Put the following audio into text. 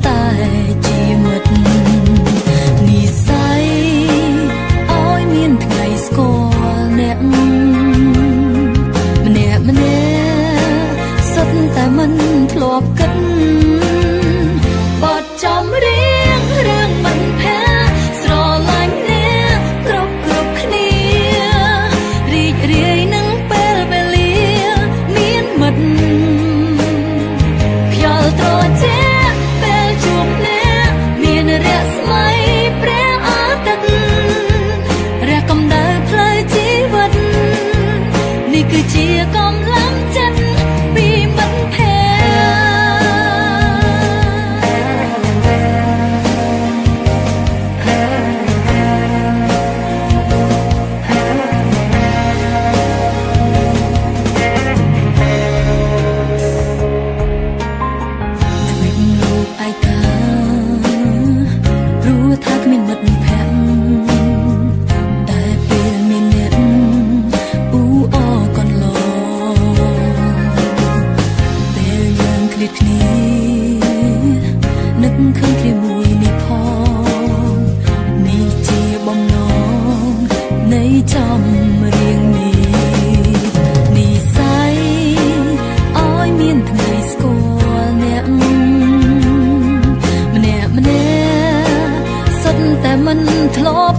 តែជាមិត្តនិស័យឲ្យមានថ្ងៃស្គាល់អ្នកម្នាក់សុទ្ធតែមិនធ្លាប់គិតបត់ចំរៀងរឿងមិនផែស្រឡាញ់អ្នកគ្រប់គ្នារីករាយនឹងពេលវេលាមានមិត្តខ្យល់ត្រជារស្មីព្រះអាទិត្យរះកម្ដៅផ្លូវជីវិតនេះគឺជាកម្លាំងចិត្តពីមិត្តភក្តិទ្វេលោកឯកាថាគ្មានមិត្តភក្តិតែពេលមានអ្នកអ៊ូអរកន្លងពេលយើងឃ្លាតគ្នានឹកឃើញគ្នាមួយនេះផងនេះជាបំណងនៃចំរៀងនេះនិស័យឲ្យមានថ្ងៃស្គាល់អ្នកម្នាក់តែមិនធ្លាប់